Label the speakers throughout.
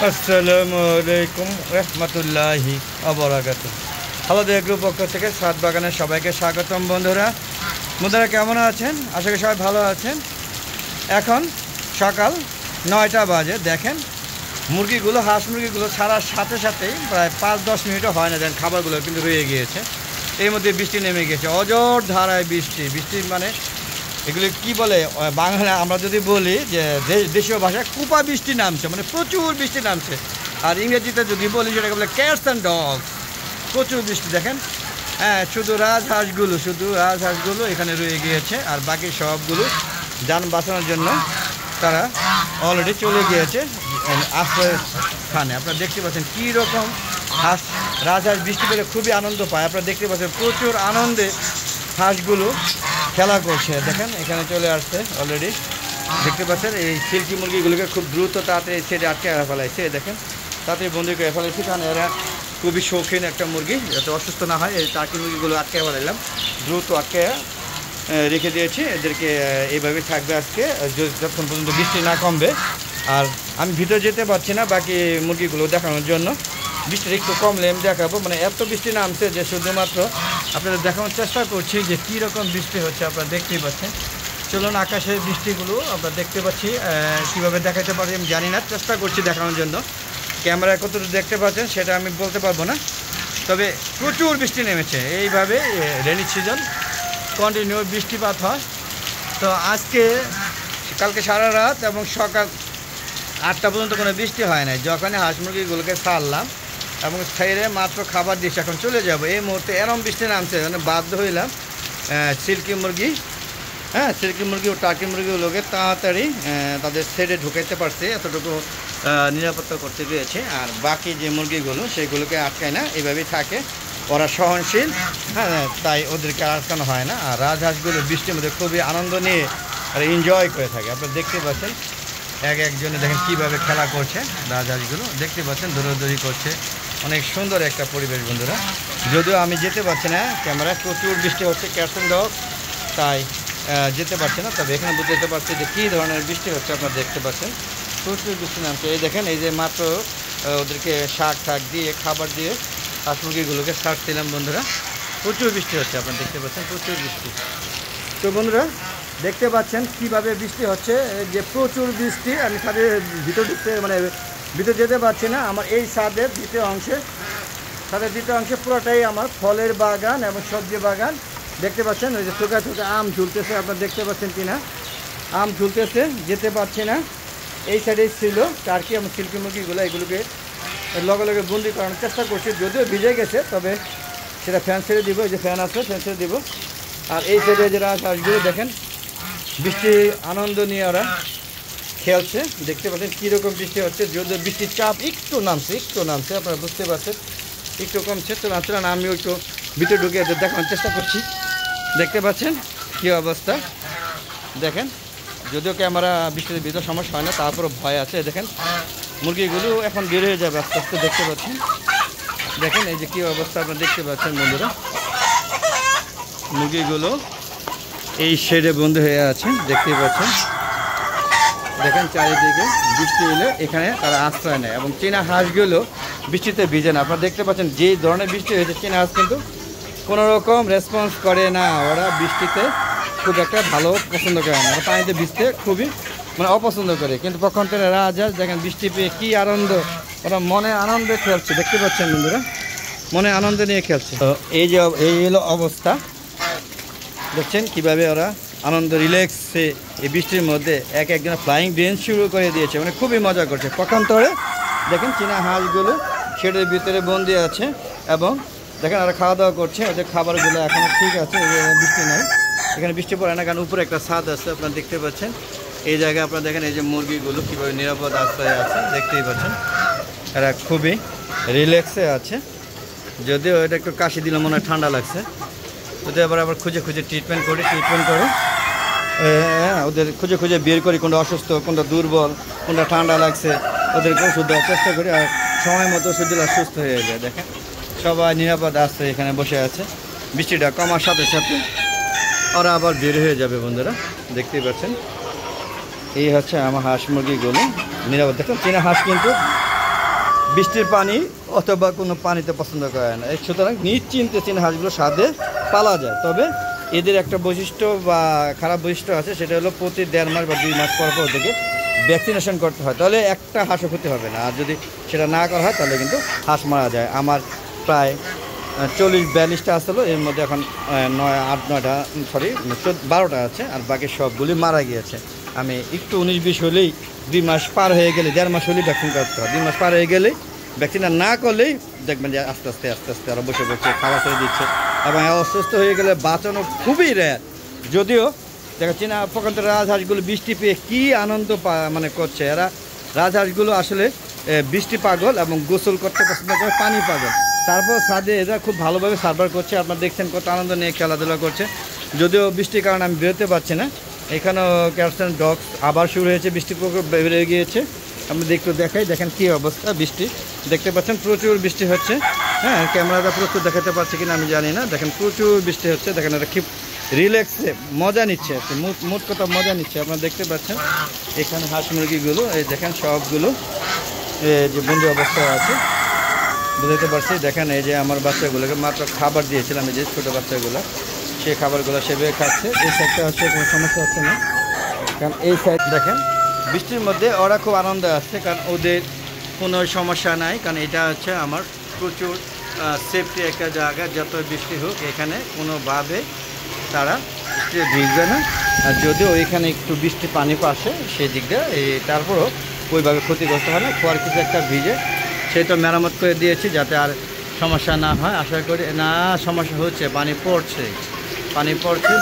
Speaker 1: আসসালামু আলাইকুম রহমতুল্লাহি আবরাকাতুহ। হ্যালো দেয়া গ্রুপ পক্ষ থেকে সাত বাগানের সবাইকে স্বাগতম। বন্ধুরা কেমন আছেন? আশা করি সবাই ভালো আছেন। এখন সকাল 9টা বাজে। দেখেন মুরগিগুলো, হাঁস মুরগিগুলো ছাড়ার সাথে সাথেই প্রায় 5-10 মিনিটও হয় না, দেখেন খাবারগুলো কিন্তু রয়ে গিয়েছে। এর মধ্যে বৃষ্টি নেমে গেছে, অজর ধারায় বৃষ্টি মানে এগুলি কি বলে বাংলা আমরা যদি বলি যে দেশীয় ভাষায় কুপা বৃষ্টি নামছে, মানে প্রচুর বৃষ্টি নামছে। আর ইংরেজিতে যদি বলি সেটাকে বলে ক্যাটস অ্যান্ড ডগস। প্রচুর বৃষ্টি দেখেন। হ্যাঁ, শুধু রাজহাঁসগুলো এখানে রয়ে গিয়েছে, আর বাকি সবগুলো যান বাঁচানোর জন্য তারা অলরেডি চলে গিয়েছে আশ্রয় স্থানে। আপনারা দেখতে পাচ্ছেন কী রকম রাজহাঁস বৃষ্টি পেলে খুবই আনন্দ পায়। আপনারা দেখতে পাচ্ছেন প্রচুর আনন্দে হাঁসগুলো খেলা করছে। দেখেন এখানে চলে আসছে অলরেডি, দেখতে পাচ্ছেন। এই সিল্কি মুরগিগুলোকে খুব দ্রুত তাড়াতাড়ি ছেড়ে আটকে ফেলাইছে। দেখেন তাড়াতাড়ি বন্দি করে ফেলাইছে, কারণ এরা খুবই শৌখিন একটা মুরগি, যাতে অসুস্থ না হয়। এই টার্কি মুরগিগুলো আটকে ফেলাইলাম, দ্রুত আটকে রেখে দিয়েছি। এদেরকে এইভাবেই থাকবে আজকে যতক্ষণ পর্যন্ত বৃষ্টি না কমবে। আর আমি ভিতরে যেতে পারছি না বাকি মুরগিগুলো দেখানোর জন্য। বৃষ্টিটা একটু কমলে আমি দেখাবো। মানে এত বৃষ্টি নামছে যে শুধুমাত্র আপনাদের দেখানোর চেষ্টা করছি যে কী রকম বৃষ্টি হচ্ছে। আপনারা দেখতেই পাচ্ছেন। চলুন আকাশের বৃষ্টিগুলো আমরা দেখতে পাচ্ছি, কীভাবে দেখাতে পারি আমি জানি না, চেষ্টা করছি দেখানোর জন্য। ক্যামেরায় কতটুকু দেখতে পাচ্ছেন সেটা আমি বলতে পারবো না, তবে প্রচুর বৃষ্টি নেমেছে। এইভাবে রেনি সিজন কন্টিনিউ বৃষ্টিপাত হয়। তো কালকে সারা রাত এবং সকাল 8টা পর্যন্ত কোনো বৃষ্টি হয় নাই। যখনই হাঁস মুরগিগুলোকে ছাড়লাম এবং ছেড়ে মাত্র খাবার দিচ্ছি, এখন চলে যাবো, এই মুহূর্তে এরম বৃষ্টি নামছে, মানে বাধ্য হইলাম সিল্কি মুরগি ও টার্কি মুরগিগুলোকে তাড়াতাড়ি তাদের ছেড়ে ঢুকাইতে পারছে, এতটুকু নিরাপত্তা করতে পেরেছে। আর বাকি যে মুরগিগুলো সেগুলোকে আটকায় না, এইভাবেই থাকে। ওরা সহনশীল, হ্যাঁ, তাই ওদেরকে আটকানো হয় না। আর রাজহাঁসগুলো বৃষ্টির মধ্যে খুবই আনন্দ নিয়ে আর এনজয় করে থাকে। আপনারা দেখতে পাচ্ছেন একজনে দেখেন কীভাবে খেলা করছে। রাজহাঁসগুলো দেখতে পাচ্ছেন দৌড়াদৌড়ি করছে, অনেক সুন্দর একটা পরিবেশ। বন্ধুরা যদিও আমি যেতে পারছি না, ক্যামেরায় প্রচুর বৃষ্টি হচ্ছে, ক্যাটস অ্যান্ড ডগ, তাই যেতে পারছি না। তবে এখানে বুঝতে পারছি যে কী ধরনের বৃষ্টি হচ্ছে। আপনারা দেখতে পাচ্ছেন প্রচুর বৃষ্টি নামছে। এই দেখেন, এই যে মাত্র ওদেরকে শাক দিয়ে খাবার দিয়ে হাঁস মুরগিগুলোকে ছাড়ছিলাম। বন্ধুরা প্রচুর বৃষ্টি হচ্ছে, আপনারা দেখতে পাচ্ছেন প্রচুর বৃষ্টি। তো বন্ধুরা দেখতে পাচ্ছেন কীভাবে বৃষ্টি হচ্ছে, যে প্রচুর বৃষ্টি। আমি ছাদের ভিতর ভিতরে যেতে পারছি না। আমার এই ছাদের দ্বিতীয় অংশে পুরোটাই আমার ফলের বাগান এবং সবজি বাগান। দেখতে পাচ্ছেন ওই যে থোকা আম ঝুলতেছে, আপনারা দেখতে পাচ্ছেন কিনা, আম ঝুলতেছে, যেতে পারছি না। এই সাইডে ছিল টার্কি এবং সিল্কি মুরগিগুলো, এগুলোকে লগে বন্দি করানোর চেষ্টা করছি, যদিও ভিজে গেছে, তবে সেটা ফ্যান ছেড়ে দিব। এই যে ফ্যান আছে, ফ্যান ছেড়ে দিব। আর এই সাইডে যারা হাঁসগুলো দেখেন বৃষ্টি আনন্দ নিয়ে ওরা খেলছে। দেখতে পাচ্ছেন কীরকম বৃষ্টি হচ্ছে, যদিও বৃষ্টির চাপ একটু নামছে, আপনারা বুঝতে পারছেন, একটু কমছে। তো নাচলেন আমিও একটু ভিতরে ঢুকে দেখানোর চেষ্টা করছি। দেখতে পাচ্ছেন কী অবস্থা। দেখেন যদিও ক্যামেরা বৃষ্টির ভিতরে সমস্যা হয় না, তারপরও ভয় আছে। দেখেন মুরগিগুলো এখন বের হয়ে যাবে আস্তে আস্তে, দেখতে পাচ্ছেন। দেখেন এই যে কী অবস্থা আপনারা দেখতে পাচ্ছেন। বন্ধুরা মুরগিগুলো এই শেডে বন্ধ হয়ে আছে, দেখতেই পাচ্ছেন। দেখেন চারিদিকে বৃষ্টি এলে এখানে তারা আশ্রয় নেয়, এবং চীনা হাঁসগুলো বৃষ্টিতে ভিজে না। আপনারা দেখতে পাচ্ছেন যে ধরনের বৃষ্টি হয়েছে, চীনা হাঁস কিন্তু কোনো রকম রেসপন্স করে না। ওরা বৃষ্টিতে খুব একটা ভালো পছন্দ করে না, ওরা পানিতে ভিজতে খুবই অপছন্দ করে। কিন্তু পক্ষান্তরে থেকে রাজহাঁস দেখেন বৃষ্টি পেয়ে কী আনন্দ, ওরা মনে আনন্দে খেলছে। দেখতে পাচ্ছেন বন্ধুরা, মনে আনন্দ নিয়ে খেলছে। তো এই হলো অবস্থা, দেখছেন কীভাবে ওরা আনন্দ রিল্যাক্সে এই বৃষ্টির মধ্যে একজন ফ্লাইং ড্যান্স শুরু করে দিয়েছে, মানে খুবই মজা করছে। পক্ষান্তরে দেখেন চীনা হাঁসগুলো শেডের ভিতরে বন্দি আছে, এবং দেখেন ওরা খাওয়া দাওয়া করছে। ওদের খাবারগুলো এখনও ঠিক আছে, বৃষ্টি নেই, এখানে বৃষ্টি পড়ে না, কারণ উপরে একটা ছাদ আছে। আপনারা দেখতে পাচ্ছেন এই জায়গায়, আপনারা দেখেন এই যে মুরগিগুলো কীভাবে নিরাপদ আশ্রয়ে আছে, দেখতেই পাচ্ছেন। এরা খুবই রিল্যাক্সে আছে, যদিও এটা একটু কাশি দিলে মনে হয় ঠান্ডা লাগছে। ওদের আবার খুঁজে ট্রিটমেন্ট করে ওদের খুঁজে বের করি কোনটা অসুস্থ, কোনটা দুর্বল, কোনটা ঠান্ডা লাগছে, ওদেরকে ওষুধ দেওয়ার চেষ্টা করি। আর সময় মতো ওষুধ দিলে সুস্থ হয়ে যায়। দেখেন সবাই নিরাপদ আসছে, এখানে বসে আছে। বৃষ্টিটা কমার সাথে সাথে ওরা আবার বের হয়ে যাবে। বন্ধুরা দেখতেই পাচ্ছেন এই হচ্ছে আমার হাঁস মুরগিগুলো নিরাপদ। দেখেন চীনা হাঁস কিন্তু বৃষ্টির পানি অথবা কোনো পানিতে পছন্দ করে না। সুতরাং নিশ্চিন্তে চীনা হাঁসগুলো স্বাদে পালা যায়। তবে এদের একটা বৈশিষ্ট্য বা খারাপ বৈশিষ্ট্য আছে, সেটা হলো প্রতি 1.5 মাস বা 2 মাস পর পর ওদেরকে ভ্যাকসিনেশন করতে হয়, তাহলে একটা হাঁসও ক্ষতি হবে না। আর যদি সেটা না করা হয় তাহলে কিন্তু হাঁস মারা যায়। আমার প্রায় 40-42টা আসলো, এর মধ্যে এখন 12টা আছে, আর বাকি সবগুলি মারা গিয়েছে। আমি একটু 19-20 হলেই 2 মাস পার হয়ে গেলে, 1.5 মাস হলেই ভ্যাকসিন করতে হয়। 2 মাস পার হয়ে গেলেই ভ্যাকসিন না করলেই দেখবেন যে আস্তে আস্তে আরও বসে খাবার ছেড়ে দিচ্ছে, এবং অসুস্থ হয়ে গেলে বাঁচানো খুবই রেয়ার। যদিও দেখা চীনা প্রকান্ত রাজহাঁসগুলো বৃষ্টি পেয়ে কী আনন্দ মানে করছে। এরা রাজহাঁসগুলো আসলে বৃষ্টি পাগল এবং গোসল করতে পছন্দ করে, পানি পাগল। তারপর ছাদে এরা খুব ভালোভাবে সার্ভার করছে। আপনারা দেখছেন কত আনন্দ নিয়ে খেলাধুলা করছে। যদিও বৃষ্টির কারণে আমি বেরোতে পারছি না। এখানেও ক্যাটস ডগস আবার শুরু হয়েছে, বৃষ্টি বেড়ে গিয়েছে। আমি একটু দেখাই, দেখেন কী অবস্থা। বৃষ্টি দেখতে পাচ্ছেন, প্রচুর বৃষ্টি হচ্ছে। হ্যাঁ, ক্যামেরাটা প্রচুর দেখাতে পারছে কিনা আমি জানি না। দেখেন প্রচুর বৃষ্টি হচ্ছে। দেখেন এটা খুব রিল্যাক্সে মজা নিচ্ছে, মোট কথা মজা নিচ্ছে। আপনারা দেখতে পাচ্ছেন এখানে হাঁস মুরগিগুলো, এই দেখেন সবগুলো যে বন্ধু অবস্থায় আছে, বুঝতে পারছি। দেখেন এই যে আমার বাচ্চাগুলোকে মাত্র খাবার দিয়েছিলাম, এই যে ছোটো বাচ্চাগুলো, সেই খাবারগুলো সেভাবে খাচ্ছে। এই সাইডটা হচ্ছে কোনো সমস্যা হচ্ছে না, কারণ এই সাইড দেখেন বৃষ্টির মধ্যে ওরা খুব আনন্দ আসছে, কারণ ওদের কোনো সমস্যা নাই। কারণ এটা হচ্ছে আমার প্রচুর সেফটি একটা জায়গা। যত বৃষ্টি হোক এখানে কোনোভাবে তারা বৃষ্টিতে ভিজবে না। আর যদিও ওইখানে একটু বৃষ্টি পানি পাশে সেই দিকটা, তারপরও ওইভাবে ক্ষতিগ্রস্ত হয় না। খোয়ার কিছু একটা ভিজে সেই তো মেরামত করে দিয়েছি যাতে আর সমস্যা না হয়। আশা করি না সমস্যা হচ্ছে, পানি পড়ছে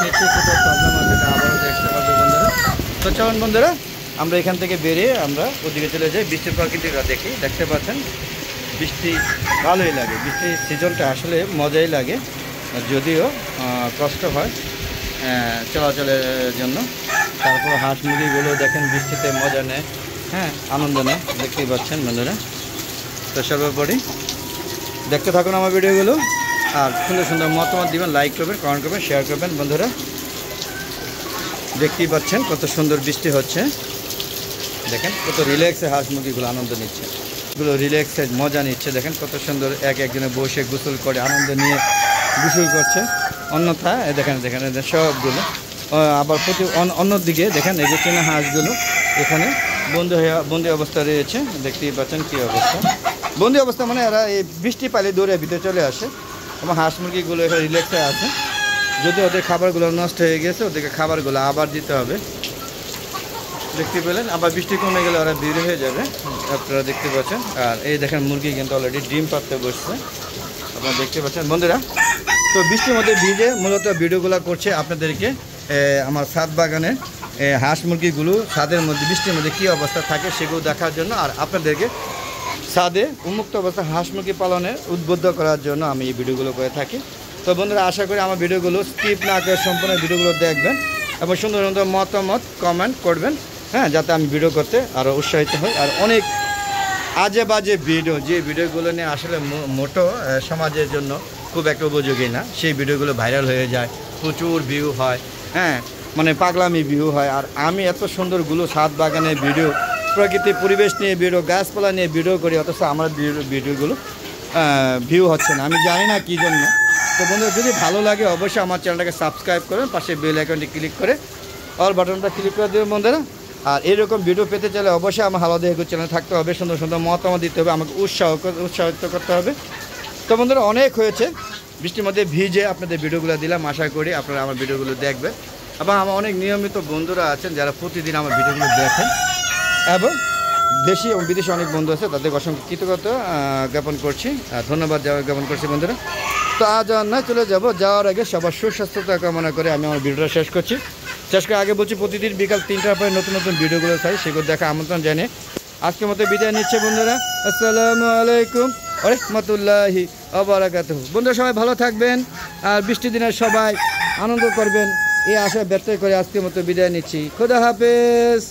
Speaker 1: নিচে কোথাও প্রবলেম আছে, আবারও দেখতে পাবে বন্ধুরা। তো চলুন বন্ধুরা, আমরা এখান থেকে বেরিয়ে আমরা ওদিকে চলে যাই, বৃষ্টির প্রকৃতিটা দেখি। দেখতে পাচ্ছেন বৃষ্টি ভালোই লাগে, বৃষ্টির সিজনটা আসলে মজাই লাগে, যদিও কষ্ট হয় চলাচলের জন্য। তারপর হাঁস মুরগিগুলো দেখেন বৃষ্টিতে মজা নেয়, হ্যাঁ আনন্দ নেয়, দেখতেই পাচ্ছেন বন্ধুরা। তো সর্বোপরি দেখতে থাকুন আমার ভিডিওগুলো, আর সুন্দর সুন্দর মতামত দিবেন, লাইক করবেন, কমেন্ট করবেন, শেয়ার করবেন বন্ধুরা। দেখতেই পাচ্ছেন কত সুন্দর বৃষ্টি হচ্ছে, দেখেন কত রিল্যাক্সে হাঁস মুরগিগুলো আনন্দ নিচ্ছে, এগুলো রিল্যাক্সে মজা নিচ্ছে। দেখেন কত সুন্দর একজনে বসে গোসল করে আনন্দ নিয়ে গোসল করছে। অন্যথা দেখেন সবগুলো আবার অন্যদিকে দেখেন এই যে চীনা হাঁসগুলো এখানে বন্দি অবস্থা রয়েছে। দেখতেই পাচ্ছেন কী অবস্থা, বন্দি অবস্থা মানে এরা এই বৃষ্টি পাইলে দৌড়ে ভিতরে চলে আসে, এবং হাঁস মুরগিগুলো এখানে রিল্যাক্সে আছে। যদি ওদের খাবারগুলো নষ্ট হয়ে গেছে, ওদেরকে খাবারগুলো আবার দিতে হবে। দেখতে পেলেন, আবার বৃষ্টি কমে গেলে ওরা বের হয়ে যাবে, আপনারা দেখতে পাচ্ছেন। আর এই দেখেন মুরগি কিন্তু অলরেডি ডিম পাড়তে বসছে, আপনারা দেখতে পাচ্ছেন বন্ধুরা। তো বৃষ্টির মধ্যে ভিজে মূলত ভিডিওগুলো করছে আপনাদেরকে আমার ছাদ বাগানের হাঁস মুরগিগুলো ছাদের মধ্যে বৃষ্টির মধ্যে কী অবস্থা থাকে সেগুলো দেখার জন্য, আর আপনাদেরকে ছাদে উন্মুক্ত অবস্থা হাঁস মুরগি পালনের উদ্বুদ্ধ করার জন্য আমি এই ভিডিওগুলো করে থাকি। তো বন্ধুরা, আশা করি আমার ভিডিওগুলো স্কিপ না করে সম্পূর্ণ ভিডিওগুলো দেখবেন এবং সুন্দর সুন্দর মতামত কমেন্ট করবেন, হ্যাঁ, যাতে আমি ভিডিও করতে আরও উৎসাহিত হই। আর অনেক আজে বাজে ভিডিও, যে ভিডিওগুলো নিয়ে আসলে মোটো সমাজের জন্য খুব একটা উপযোগী না, সেই ভিডিওগুলো ভাইরাল হয়ে যায়, প্রচুর ভিউ হয়, হ্যাঁ, মানে পাগলামি ভিউ হয়। আর আমি এত সুন্দরগুলো ছাদ বাগানের ভিডিও, প্রকৃতি পরিবেশ নিয়ে ভিডিও, গাছপালা নিয়ে ভিডিও করি, অথচ আমার ভিডিওগুলো ভিউ হচ্ছে না, আমি জানি না কী জন্য। তো বন্ধুরা, যদি ভালো লাগে অবশ্যই আমার চ্যানেলটাকে সাবস্ক্রাইব করবেন, পাশে বেল আইকনটি ক্লিক করে অল বাটনটা ক্লিক করে দেবেন বন্ধুরা। আর এরকম ভিডিও পেতে চাইলে অবশ্যই আমার হালাদা এগো চ্যানেল থাকতে হবে, সুন্দর সুন্দর মতামত দিতে হবে, আমাকে উৎসাহিত করতে হবে। তো বন্ধুরা, অনেক হয়েছে বৃষ্টির মধ্যে ভিজে আপনাদের ভিডিওগুলো দিলাম, আশা করি আপনারা আমার ভিডিওগুলো দেখবেন। এবং আমার অনেক নিয়মিত বন্ধুরা আছেন যারা প্রতিদিন আমার ভিডিওগুলো দেখেন, এবং দেশি এবং বিদেশি অনেক বন্ধু আছে, তাদের অসংখ্য কৃতজ্ঞতা জ্ঞাপন করছি, ধন্যবাদ জ্ঞাপন করছি বন্ধুরা। তো আজ আর না, চলে যাওয়ার আগে সবার সুস্বাস্থ্যতা কামনা করে আমি আমার ভিডিওটা শেষ করছি। আগে বলছি প্রতিদিন বিকাল 3টার পরে নতুন নতুন ভিডিওগুলো চাই, সেগুলো দেখা আমন্ত্রণ জানিয়ে আজকের মতো বিদায় নিচ্ছে বন্ধুরা। আসসালামু আলাইকুম ওয়া রাহমাতুল্লাহি ওয়া বারাকাতুহু। বন্ধুরা, সবাই ভালো থাকবেন আর বৃষ্টির দিনে সবাই আনন্দ করবেন, এই আশা ব্যক্ত করে আজকের মতো বিদায় নিচ্ছি। খোদা হাফেজ।